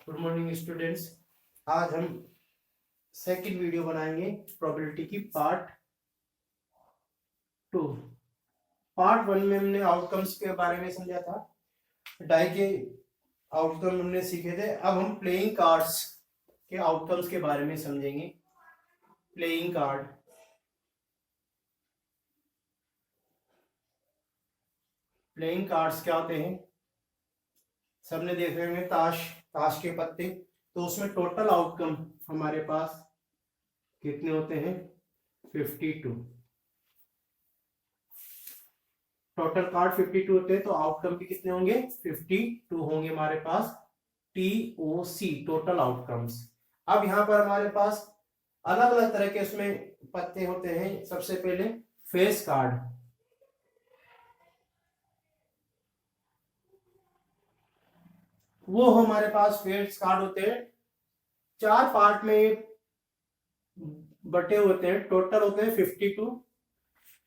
Good morning students. आज हम second video बनाएंगे प्रोबेबिलिटी की पार्ट 2। पार्ट 1 में हमने आउटकम्स के बारे में समझा था, डाई के आउटकम हमने सीखे थे। अब हम प्लेइंग कार्ड्स के आउटकम्स के बारे में समझेंगे। प्लेइंग कार्ड, प्लेइंग कार्ड्स क्या होते हैं? सबने देखे होंगे ताश के पत्ते। तो उसमें टोटल आउटकम हमारे पास कितने होते हैं? 52। टोटल कार्ड 52 होते हैं, तो आउटकम भी कितने होंगे? 52 होंगे हमारे पास। TOC, total outcomes. अब यहां पर हमारे पास अलग अलग तरह के उसमें पत्ते होते हैं। सबसे पहले फेस कार्ड, वो हमारे पास फेस कार्ड होते हैं। 4 पार्ट में बटे होते हैं, टोटल होते हैं 52।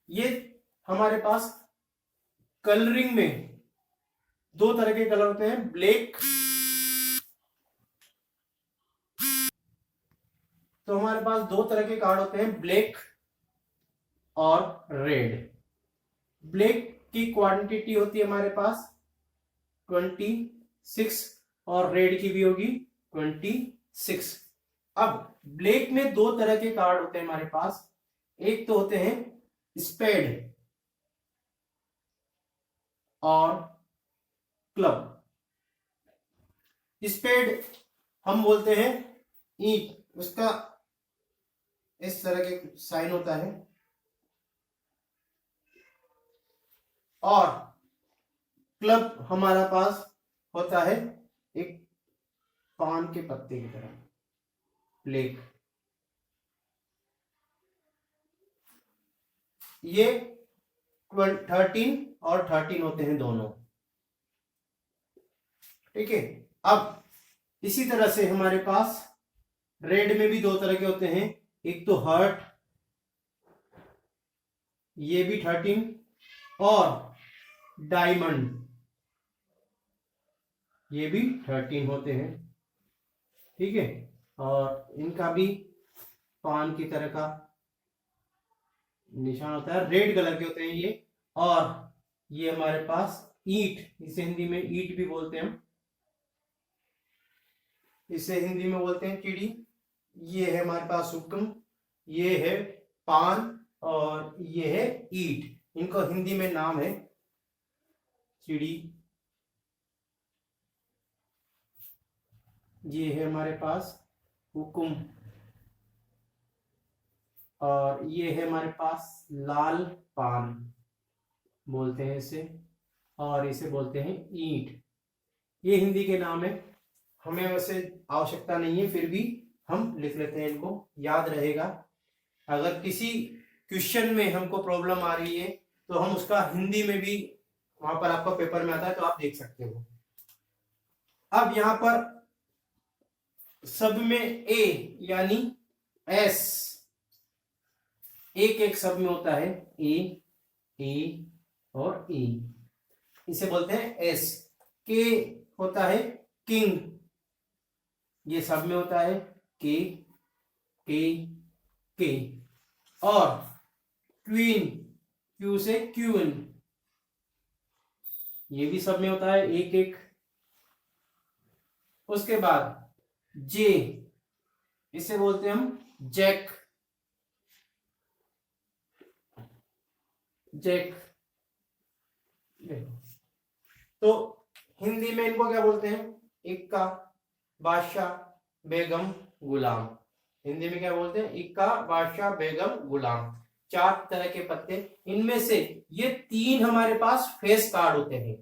ये हमारे पास कलरिंग में 2 तरह के कलर होते हैं, ब्लैक। तो हमारे पास 2 तरह के कार्ड होते हैं, ब्लैक और रेड। ब्लैक की क्वांटिटी होती है हमारे पास 26 और रेड की भी होगी 26। अब ब्लैक में 2 तरह के कार्ड होते हैं हमारे पास। एक तो होते हैं स्पेड और क्लब। स्पेड हम बोलते हैं ईंट, उसका इस तरह के साइन होता है। और क्लब हमारा पास होता है एक पान के पत्ते की तरह, ब्लैक। ये 13 और 13 होते हैं दोनों, ठीक है। अब इसी तरह से हमारे पास रेड में भी 2 तरह के होते हैं। एक तो हार्ट, ये भी 13, और डायमंड, ये भी 13 होते हैं, ठीक है। और इनका भी पान की तरह का निशान होता है, रेड कलर के होते हैं ये। और ये हमारे पास ईंट, इसे हिंदी में ईंट भी बोलते हैं हम, इसे हिंदी में बोलते हैं चिड़ी। ये है हमारे पास हुक्म, ये है पान, और ये है ईंट। इनको हिंदी में नाम है चिड़ी। ये है हमारे पास हुक्म, और ये है हमारे पास लाल पान बोलते हैं इसे, और इसे बोलते हैं ईंट। ये हिंदी के नाम है, हमें वैसे आवश्यकता नहीं है, फिर भी हम लिख लेते हैं, इनको याद रहेगा। अगर किसी क्वेश्चन में हमको प्रॉब्लम आ रही है तो हम उसका हिंदी में भी वहां पर आपका पेपर में आता है, तो आप देख सकते हो। अब यहां पर सब में ए यानी एस, एक एक सब में होता है ए और ई, इसे बोलते हैं एस। के होता है किंग, ये सब में होता है के के। और क्वीन, क्यू से क्यून, ये भी सब में होता है एक एक। उसके बाद जे, इसे बोलते हैं हम जैक, जैक। तो हिंदी में इनको क्या बोलते हैं? इक्का, बादशाह, बेगम, गुलाम। हिंदी में क्या बोलते हैं? इक्का, बादशाह, बेगम, गुलाम। 4 तरह के पत्ते। इनमें से ये 3 हमारे पास फेस कार्ड होते हैं।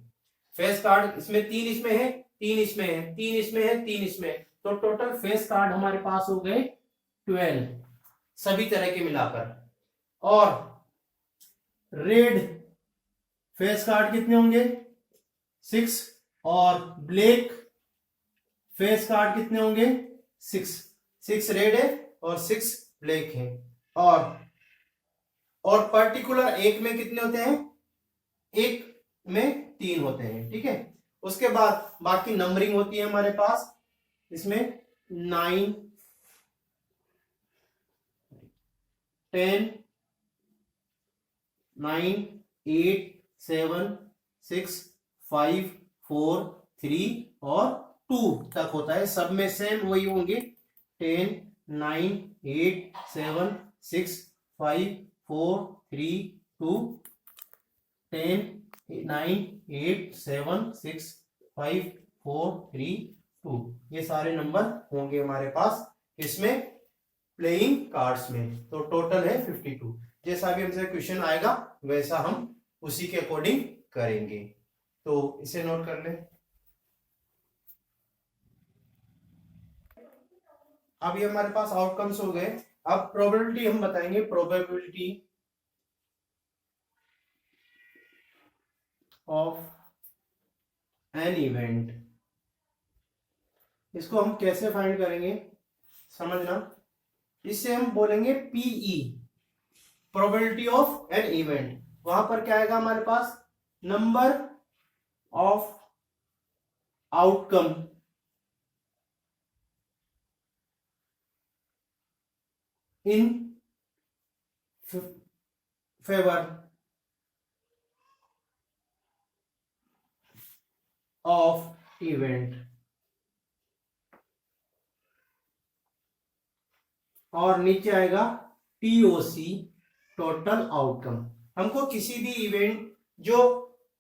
फेस कार्ड इसमें 3 इसमें है, 3 इसमें है, 3 इसमें है, 3 इसमें है। तो टोटल फेस कार्ड हमारे पास हो गए 12, सभी तरह के मिलाकर। और रेड फेस कार्ड कितने होंगे? 6। और ब्लैक फेस कार्ड कितने होंगे? 6 रेड है और 6 ब्लैक है। और पर्टिकुलर एक में कितने होते हैं? एक में 3 होते हैं, ठीक है। उसके बाद बाकी नंबरिंग होती है हमारे पास। इसमें 9 10 9 8 7 6 5 4 3 और 2 तक होता है। सब में सेम वही होंगे 10 9 8 7 6 5 4 3 2 10 9 8 7 6 5 4 3 2 ये सारे नंबर होंगे हमारे पास इसमें प्लेइंग कार्ड्स में। तो टोटल है 52। जैसा भी हमसे क्वेश्चन आएगा वैसा हम उसी के अकॉर्डिंग करेंगे। तो इसे नोट कर लें। अब ये हमारे पास आउटकम्स हो गए। अब प्रोबेबिलिटी हम बताएंगे। प्रोबेबिलिटी ऑफ एन इवेंट, इसको हम कैसे फाइंड करेंगे समझना। इससे हम बोलेंगे P E, probability of an event. वहां पर क्या आएगा हमारे पास, number of outcome in favour of event, और नीचे आएगा टीओसी, टोटल आउटकम। हमको किसी भी इवेंट जो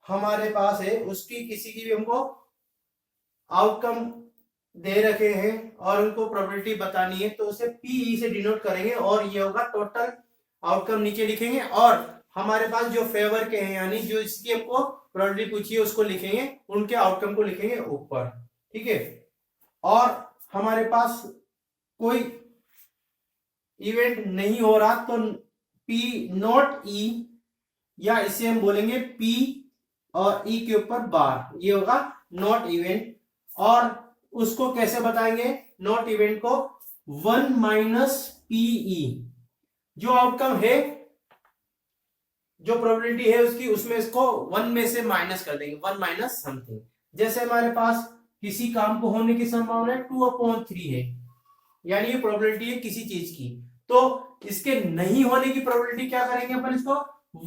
हमारे पास है उसकी किसी की भी हमको आउटकम दे रखे हैं और उनको प्रोबेबिलिटी बतानी है तो उसे पीई से डिनोट करेंगे और ये होगा टोटल आउटकम नीचे लिखेंगे। और हमारे पास जो फेवर के हैं यानी जो इसकी हमको प्रोबेबिलिटी पूछी है उसको लिखेंगे, उनके आउटकम को लिखेंगे ऊपर। ठीक है। और हमारे पास कोई इवेंट नहीं हो रहा तो पी नॉट ई, या इसे हम बोलेंगे पी और ई के ऊपर बार, ये होगा नॉट इवेंट। और उसको कैसे बताएंगे नॉट इवेंट को, 1 माइनस पीई, जो आउटकम है जो प्रोबेबिलिटी है उसकी, उसमें इसको 1 में से माइनस कर देंगे, 1 माइनस समथिंग। जैसे हमारे पास किसी काम को होने की संभावना 2/3 है, यानी ये प्रोबेबिलिटी है किसी चीज की, तो इसके नहीं होने की प्रोबेबिलिटी क्या करेंगे अपन, इसको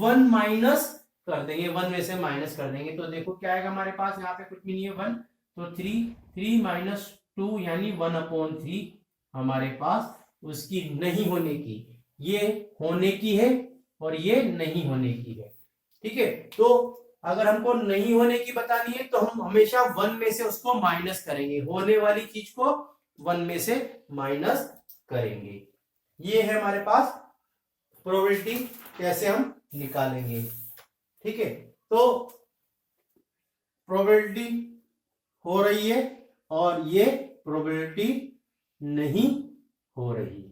1 माइनस कर देंगे, 1 में से माइनस कर देंगे। तो देखो क्या आएगा हमारे पास, यहाँ पे कुछ भी नहीं है 1, तो 3 माइनस 2 यानी 1/3 हमारे पास उसकी नहीं होने की, ये होने की है और ये नहीं होने की है। ठीक है। तो अगर हमको नहीं होने की बतानी है तो हम हमेशा 1 में से उसको माइनस करेंगे, होने वाली चीज को 1 में से माइनस करेंगे। ये है हमारे पास प्रोबेबिलिटी कैसे हम निकालेंगे। ठीक है। तो प्रोबेबिलिटी हो रही है और ये प्रोबेबिलिटी नहीं हो रही।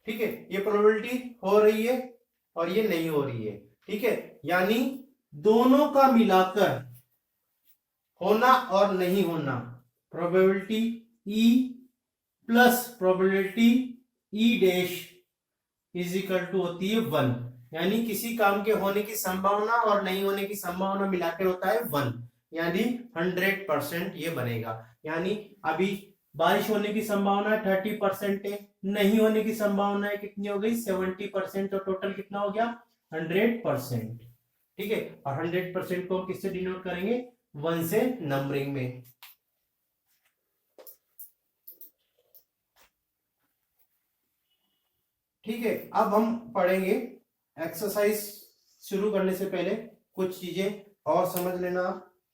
ठीक है। ये प्रोबेबिलिटी हो रही है और ये नहीं हो रही है। ठीक है। यानी दोनों का मिलाकर होना और नहीं होना, probability E plus probability E dash is equal to होती है 1। यानी किसी काम के होने की संभावना और नहीं होने की संभावना मिलाकर होता है 1, यानी 100% ये बनेगा। यानी अभी बारिश होने की संभावना 30% है, नहीं होने की संभावना कितनी हो गई 70%, तो टोटल कितना हो गया 100%। ठीक है। और 100% को हम किससे डिनोट करेंगे, 1 से नंबरिंग में। ठीक है। अब हम पढ़ेंगे एक्सरसाइज शुरू करने से पहले कुछ चीजें और समझ लेना।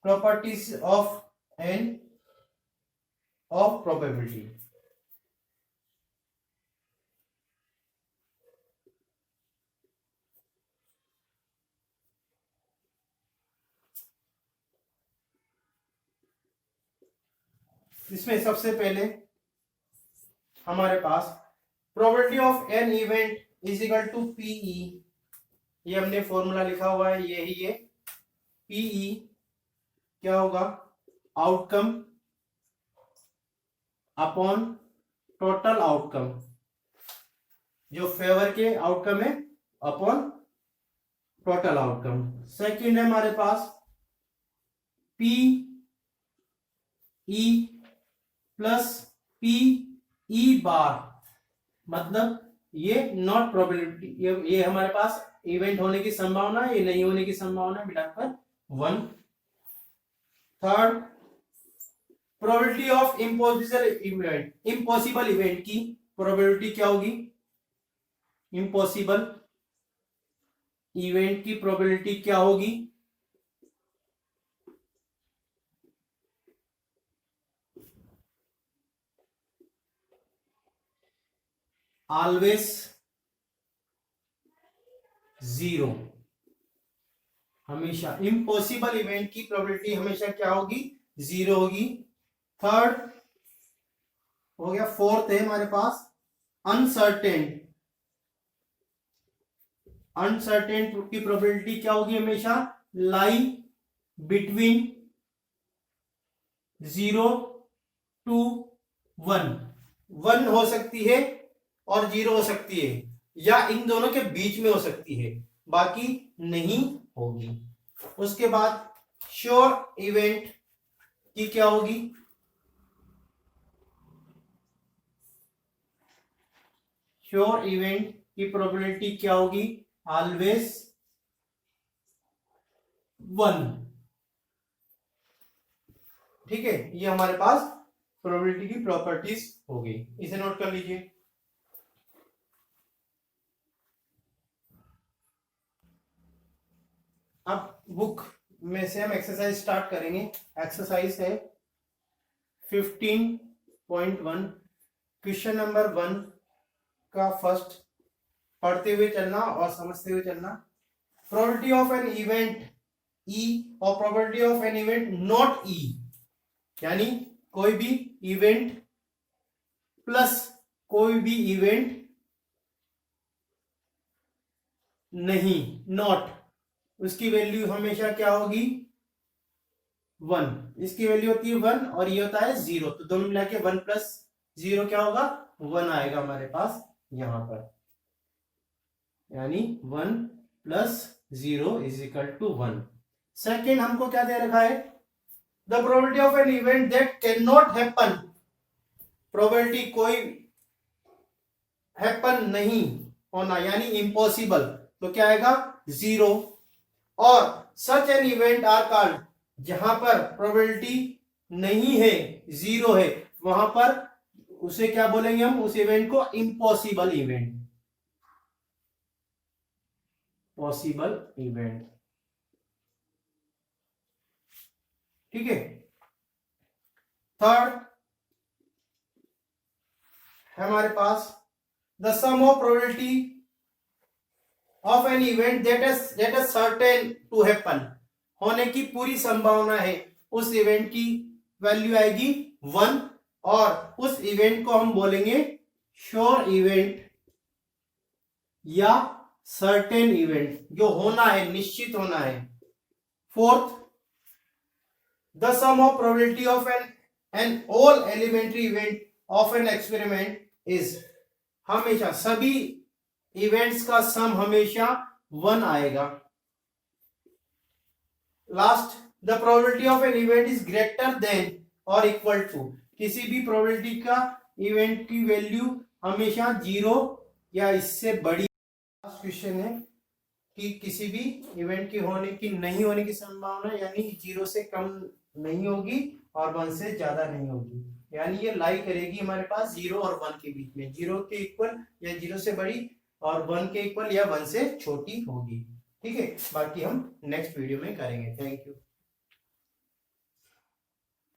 Properties of an of probability. इसमें सबसे पहले हमारे पास probability of an event is equal to P E, ये हमने फॉर्मूला लिखा हुआ है, यही है पीई। क्या होगा, आउटकम अपॉन टोटल आउटकम, जो फेवर के आउटकम है अपॉन टोटल आउटकम। सेकंड है हमारे पास P E plus P E bar, मतलब ये नॉट प्रोबेबिलिटी, ये हमारे पास इवेंट होने की संभावना है, ये नहीं होने की संभावना मिलाकर 1। Third, probability of impossible event की प्रोबेबिलिटी क्या होगी, इम्पॉसिबल इवेंट की प्रोबेबिलिटी क्या होगी, ऑलवेज 0, हमेशा इम्पॉसिबल इवेंट की प्रोबेबिलिटी हमेशा क्या होगी, 0 होगी। थर्ड हो गया। फोर्थ है हमारे पास अनसर्टेन, अनसर्टेन की प्रोबेबिलिटी क्या होगी, हमेशा लाई बिटवीन 0 to 1, 1 हो सकती है और 0 हो सकती है, या इन दोनों के बीच में हो सकती है, बाकी नहीं होगी। उसके बाद श्योर इवेंट की क्या होगी, श्योर इवेंट की प्रोबेबिलिटी क्या होगी, ऑलवेज 1। ठीक है, ये हमारे पास प्रोबेबिलिटी की प्रॉपर्टीज हो गई, इसे नोट कर लीजिए। अब बुक में से हम एक्सरसाइज स्टार्ट करेंगे। एक्सरसाइज है 15.1, क्वेश्चन नंबर 1 का फर्स्ट पढ़ते हुए चलना और समझते हुए चलना। Probability of an event E और probability of an event not E, यानी कोई भी इवेंट प्लस कोई भी इवेंट नहीं, नॉट, उसकी वैल्यू हमेशा क्या होगी, 1। इसकी वैल्यू होती है 1 और ये होता है 0, तो दोनों मिला के 1 प्लस 0 क्या होगा, 1 आएगा हमारे पास यहां पर, यानी 1 plus 0 is equal to 1। Second हमको क्या दे रखा है, the probability of an event that cannot happen, probability कोई हैपन नहीं होना यानी इम्पॉसिबल, तो क्या आएगा 0। और such an event are called, जहां पर प्रोबेबिलिटी नहीं है, 0 है, वहां पर उसे क्या बोलेंगे हम, उस इवेंट को इम्पॉसिबल इवेंट, पॉसिबल इवेंट। ठीक है। थर्ड है हमारे पास the sum of probability of an event that is certain to happen, होने की पूरी संभावना है, उस इवेंट की वैल्यू आएगी 1, और उस इवेंट को हम बोलेंगे श्योर इवेंट या सर्टेन इवेंट, जो होना है, निश्चित होना है। Fourth, the sum of probability of an all elementary event of an experiment is, हमेशा सभी इवेंट्स का सम हमेशा 1 आएगा। Last, the probability of an event is greater than और इक्वल टू, किसी भी प्रोबेबिलिटी का इवेंट की वैल्यू हमेशा 0 या इससे बड़ी। क्वेश्चन है कि किसी भी इवेंट की होने की नहीं होने की संभावना यानी 0 से कम नहीं होगी और 1 से ज्यादा नहीं होगी, यानी ये लाई करेगी हमारे पास 0 और 1 के बीच में, 0 के इक्वल या 0 से बड़ी और 1 के इक्वल या 1 से छोटी होगी। ठीक है, बाकी हम नेक्स्ट वीडियो में करेंगे। Thank you.